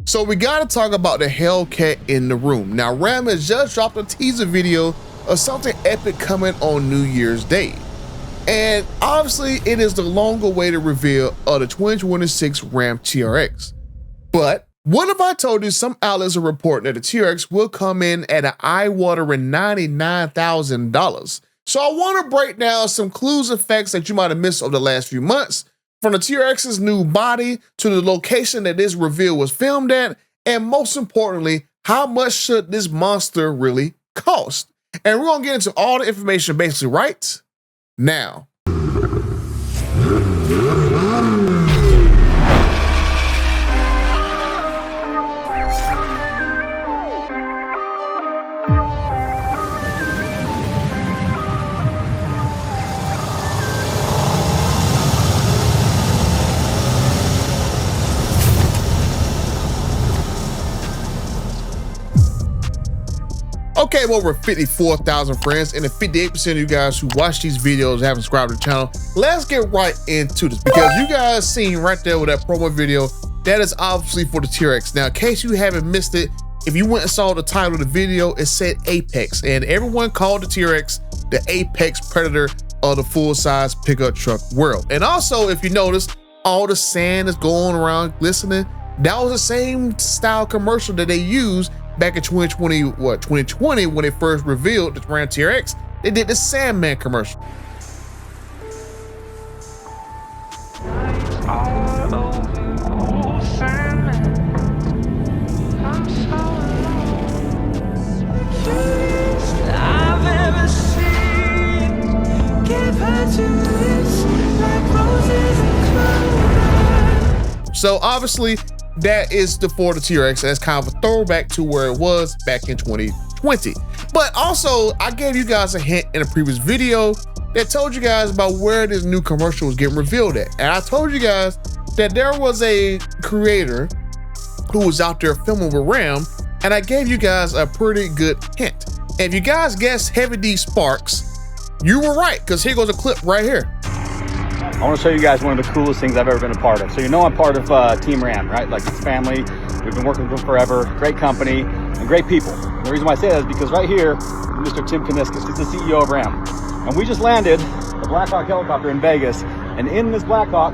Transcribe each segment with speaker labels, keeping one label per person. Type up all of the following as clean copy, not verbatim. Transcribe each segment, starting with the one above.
Speaker 1: So we gotta talk about the Hellcat in the room. Now Ram has just dropped a teaser video of something epic coming on New Year's Day. And obviously it is the long-awaited reveal of the 2026 Ram TRX. But what if I told you some outlets are reporting that the TRX will come in at an eye-watering $99,000? So I want to break down some clues and facts that you might have missed over the last few months, from the TRX's new body to the location that this reveal was filmed at, and most importantly, how much should this monster really cost? And we're gonna get into all the information basically right now. Okay, well, we're 54,000 friends, and the 58% of you guys who watch these videos haven't subscribed to the channel. Let's get right into this, because you guys seen right there with that promo video, that is obviously for the TRX. Now, in case you haven't missed it, if you went and saw the title of the video, it said Apex, and everyone called the TRX the Apex Predator of the full-size pickup truck world. And also, if you notice, all the sand is going around glistening. That was the same style commercial that they used back in 2020 when they first revealed the Ram TRX. They did the Sandman commercial. So obviously that is the Ford TRX. That's kind of a throwback to where it was back in 2020. But also, I gave you guys a hint in a previous video that told you guys about where this new commercial was getting revealed at. And I told you guys that there was a creator who was out there filming with Ram, and I gave you guys a pretty good hint. And if you guys guessed Heavy D Sparks, you were right, because here goes a clip right here.
Speaker 2: I want to show you guys one of the coolest things I've ever been a part of. So you know I'm part of Team Ram, right? Like, it's family. We've been working with them forever. Great company and great people. And the reason why I say that is because right here, Mr. Tim Kaniskis, he's the CEO of Ram. And we just landed the Blackhawk helicopter in Vegas. And in this Blackhawk,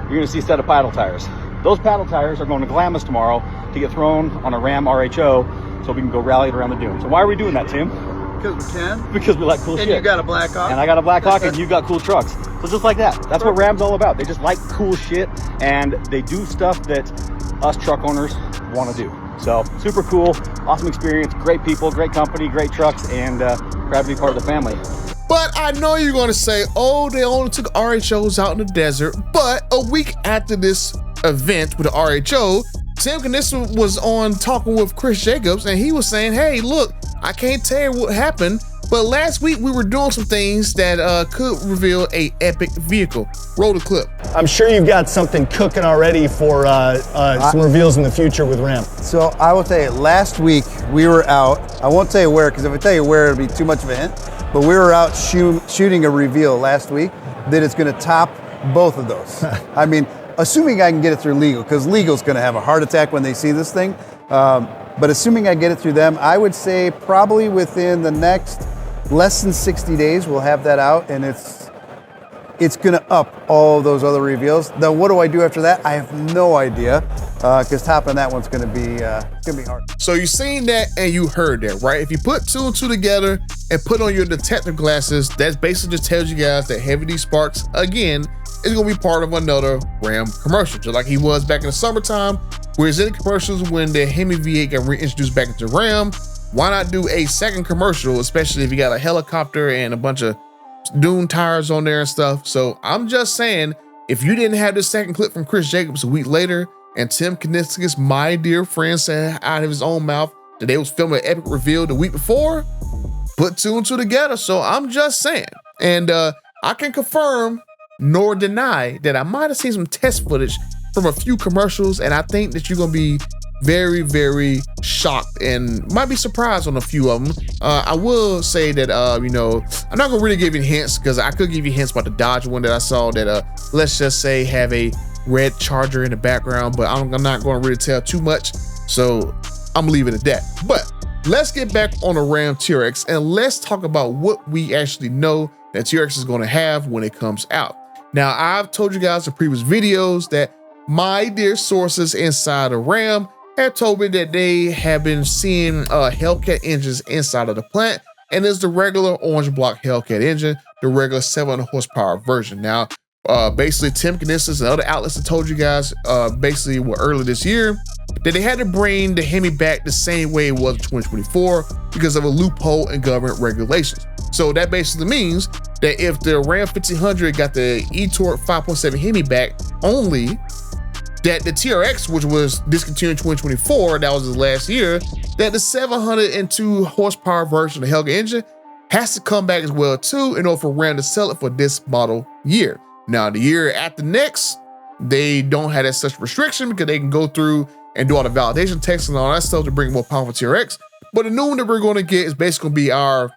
Speaker 2: you're going to see a set of paddle tires. Those paddle tires are going to Glamis tomorrow to get thrown on a Ram RHO so we can go rally it around the dune. So why are we doing that, Tim?
Speaker 3: Because we can.
Speaker 2: Because we like cool shit.
Speaker 3: And you got a Blackhawk.
Speaker 2: And I got a Blackhawk, and you got cool trucks. So just like that. That's what Ram's all about. They just like cool shit, and they do stuff that us truck owners want to do. So super cool, awesome experience, great people, great company, great trucks, and proud to be part of the family.
Speaker 1: But I know you're going to say, oh, they only took RHOs out in the desert. But a week after this event with the RHO, Tim Kaniskis was on talking with Chris Jacobs, and he was saying, hey, look, I can't tell you what happened, but last week we were doing some things that could reveal a epic vehicle. Roll the clip.
Speaker 4: I'm sure you've got something cooking already for some reveals in the future with Ram.
Speaker 3: So I will tell you, last week we were out. I won't tell you where, because if I tell you where, it'll be too much of a hint. But we were out shooting a reveal last week that it's going to top both of those. I mean, assuming I can get it through legal, because legal's going to have a heart attack when they see this thing. But assuming I get it through them, I would say probably within the next less than 60 days, we'll have that out, and it's gonna up all of those other reveals. Now, what do I do after that? I have no idea, because topping that one's gonna be hard.
Speaker 1: So you seen that and you heard that, right? If you put two and two together and put on your detective glasses, that basically just tells you guys that Heavy D Sparks, again, is gonna be part of another Ram commercial, just like he was back in the summertime, where he's in the commercials when the Hemi V8 got reintroduced back into Ram. Why not do a second commercial, especially if you got a helicopter and a bunch of dune tires on there and stuff? So I'm just saying, if you didn't have this second clip from Chris Jacobs a week later, and Tim Kaniskis, my dear friend, said out of his own mouth that they was filming an epic reveal the week before, put two and two together. So I'm just saying. And I can confirm nor deny that I might have seen some test footage from a few commercials, and I think that you're gonna be very, very shocked and might be surprised on a few of them. I will say that, you know, I'm not gonna really give you hints, because I could give you hints about the Dodge one that I saw that, let's just say, have a red Charger in the background, but I'm not going to really tell too much, so I'm leaving it at that. But let's get back on the Ram TRX and let's talk about what we actually know that TRX is going to have when it comes out. Now, I've told you guys in previous videos that my dear sources inside of Ram have told me that they have been seeing Hellcat engines inside of the plant, and it's the regular orange block Hellcat engine, the regular 700 horsepower version. Now, basically Tim Knissis and other outlets have told you guys basically earlier this year that they had to bring the Hemi back the same way it was in 2024 because of a loophole in government regulations. So that basically means that if the Ram 1500 got the e-torque 5.7 Hemi back only, that the TRX, which was discontinued in 2024, that was his last year, that the 702 horsepower version of the Hellcat engine has to come back as well too in order for Ram to sell it for this model year. Now, the year after next, they don't have that such restriction because they can go through and do all the validation tests and all that stuff to bring more powerful TRX. But the new one that we're going to get is basically going to be our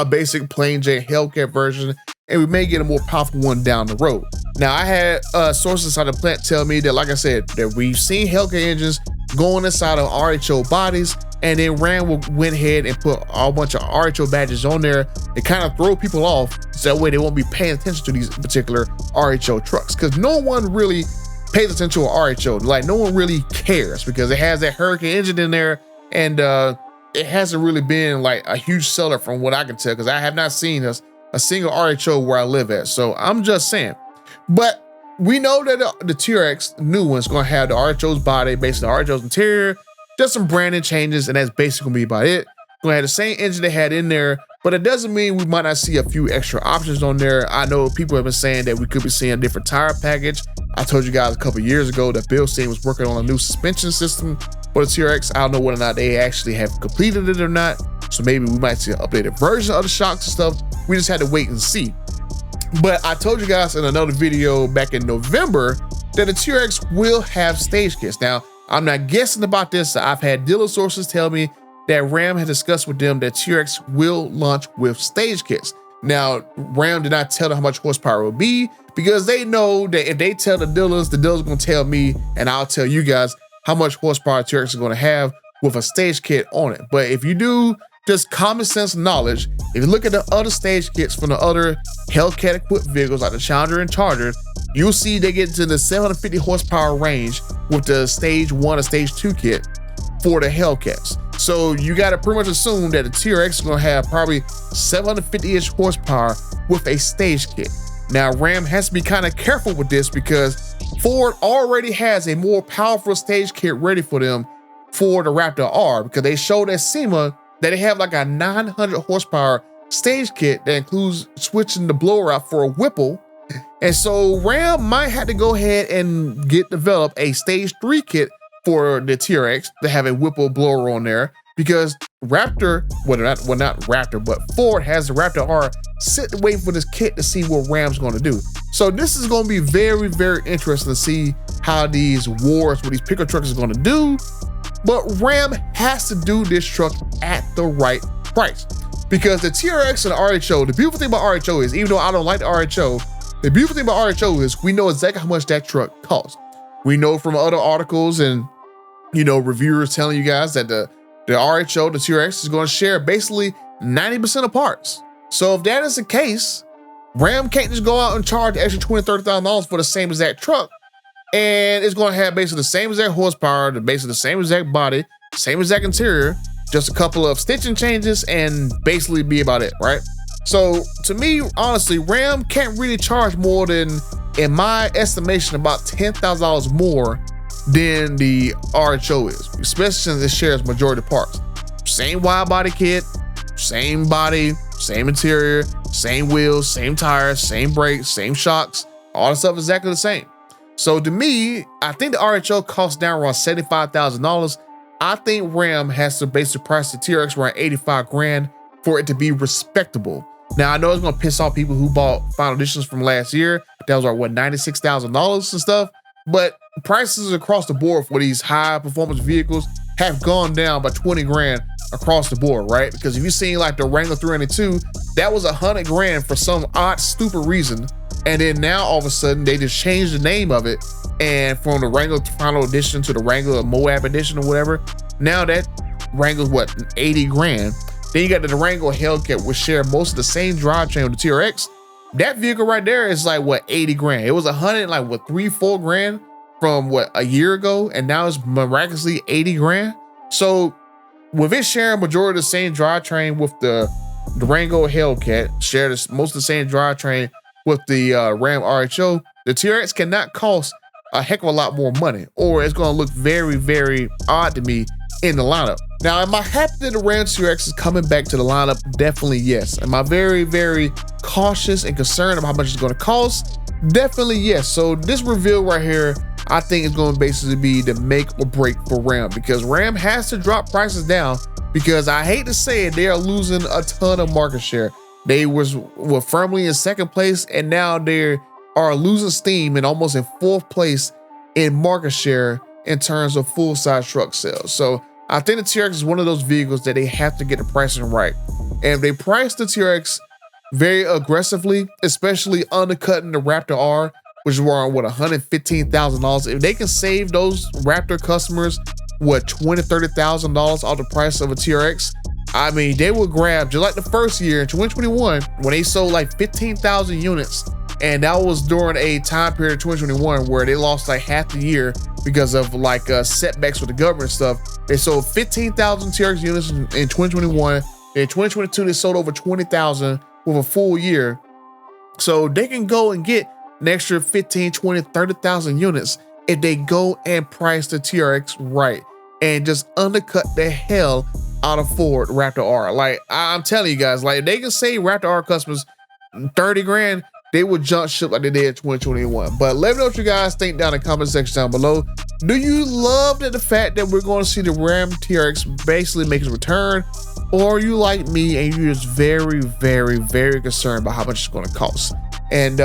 Speaker 1: basic plain Jane Hellcat version, and we may get a more powerful one down the road. Now, I had sources inside the plant tell me that, like I said, that we've seen Hellcat engines going inside of RHO bodies, and then Ram went ahead and put a bunch of RHO badges on there and kind of throw people off, so that way they won't be paying attention to these particular RHO trucks, because no one really pays attention to RHO. Like, no one really cares because it has that Hurricane engine in there, and it hasn't really been like a huge seller from what I can tell, because I have not seen a single RHO where I live at. So I'm just saying. But we know that the TRX new one's going to have the RHO's body, basically the RHO's interior, just some branding changes, and that's basically going to be about it. Going to have the same engine they had in there, but it doesn't mean we might not see a few extra options on there. I know people have been saying that we could be seeing a different tire package. I told you guys a couple years ago that Bilstein was working on a new suspension system for the TRX. I don't know whether or not they actually have completed it or not. So maybe we might see an updated version of the shocks and stuff. We just had to wait and see. But I told you guys in another video back in November that the TRX will have stage kits. Now, I'm not guessing about this. I've had dealer sources tell me that Ram had discussed with them that TRX will launch with stage kits. Now, Ram did not tell them how much horsepower it will be, because they know that if they tell the dealers are going to tell me, and I'll tell you guys how much horsepower TRX is going to have with a stage kit on it. But if you do just common sense knowledge, if you look at the other stage kits from the other Hellcat equipped vehicles like the Challenger and Charger, you'll see they get to the 750 horsepower range with the stage 1 or stage 2 kit for the Hellcats. So you got to pretty much assume that the TRX is going to have probably 750-ish horsepower with a stage kit. Now, Ram has to be kind of careful with this because Ford already has a more powerful stage kit ready for them for the Raptor R, because they showed at SEMA that they have like a 900 horsepower stage kit that includes switching the blower out for a Whipple. And so Ram might have to go ahead and develop a stage 3 kit for the TRX to have a Whipple blower on there, because Raptor, not Raptor, but Ford has the Raptor R sitting waiting for this kit to see what Ram's going to do. So this is going to be very, very interesting to see how these wars with these pickup trucks is going to do. But Ram has to do this truck at the right price, because the TRX and the RHO, the beautiful thing about RHO is, even though I don't like the RHO, the beautiful thing about RHO is we know exactly how much that truck costs. We know from other articles and, you know, reviewers telling you guys that the RHO, the TRX, is going to share basically 90% of parts. So if that is the case, Ram can't just go out and charge extra $20,000, $30,000 for the same exact truck, and it's going to have basically the same exact horsepower, basically the same exact body, same exact interior, just a couple of stitching changes, and basically be about it, right? So to me, honestly, Ram can't really charge more than, in my estimation, about $10,000 more than the RHO is, especially since it shares majority parts. Same wide body kit, same body, same interior, same wheels, same tires, same brakes, same shocks, all the stuff is exactly the same. So to me, I think the RHO costs down around $75,000. I think Ram has to basically price the TRX around 85 grand for it to be respectable. Now, I know it's going to piss off people who bought final editions from last year. That was like, what, $96,000 and stuff? But prices across the board for these high performance vehicles have gone down by 20 grand across the board, right? Because if you've seen like the Wrangler 392, that was 100 grand for some odd, stupid reason. And then now all of a sudden they just changed the name of it And from the Wrangler Final Edition to the Wrangler Moab Edition or whatever, now that Wrangler's what, 80 grand. Then you got the Wrangler Hellcat, which share most of the same drivetrain with the TRX. That vehicle right there is like what, 80 grand. It was 100 like what, 3-4 grand from what, a year ago, and now it's miraculously 80 grand. So with it sharing majority of the same drivetrain with the Wrangler Hellcat, share most of the same drivetrain with the Ram RHO, the TRX cannot cost a heck of a lot more money, or it's gonna look very, very odd to me in the lineup. Now, am I happy that the Ram TRX is coming back to the lineup? Definitely yes. Am I very, very cautious and concerned about how much it's gonna cost? Definitely yes. So this reveal right here, I think is gonna basically be the make or break for Ram, because Ram has to drop prices down, because I hate to say it, they are losing a ton of market share. They were firmly in second place, and now they are losing steam and almost in fourth place in market share in terms of full-size truck sales. So I think the TRX is one of those vehicles that they have to get the pricing right. And if they price the TRX very aggressively, especially undercutting the Raptor R, which were on what, $115,000. If they can save those Raptor customers what, $20,000, $30,000 off the price of a TRX, I mean, they will grab, just like the first year in 2021, when they sold like 15,000 units, and that was during a time period of 2021 where they lost like half the year because of like setbacks with the government stuff. They sold 15,000 TRX units in 2021. In 2022, they sold over 20,000 with a full year. So they can go and get an extra 15, 20, 30,000 units if they go and price the TRX right and just undercut the hell out of Ford Raptor R. Like, I'm telling you guys, like, if they can save Raptor R customers 30 grand, they would jump ship like they did in 2021. But let me know what you guys think down in the comment section down below. Do you love the fact that we're going to see the Ram TRX basically make its return? Or are you like me and you're just very, very, very concerned about how much it's going to cost? And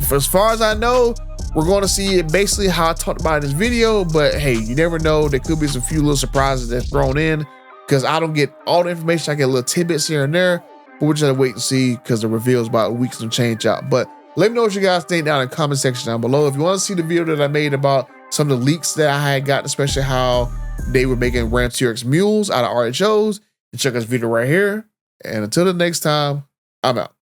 Speaker 1: for as far as I know, we're going to see it basically how I talked about in this video. But hey, you never know. There could be some few little surprises that's thrown in, because I don't get all the information. I get little tidbits here and there. But we're just gonna wait and see, because the reveal is about weeks and change out. But let me know what you guys think down in the comment section down below. If you want to see the video that I made about some of the leaks that I had gotten, especially how they were making Ram TRX mules out of RHOs, check out this video right here. And until the next time, I'm out.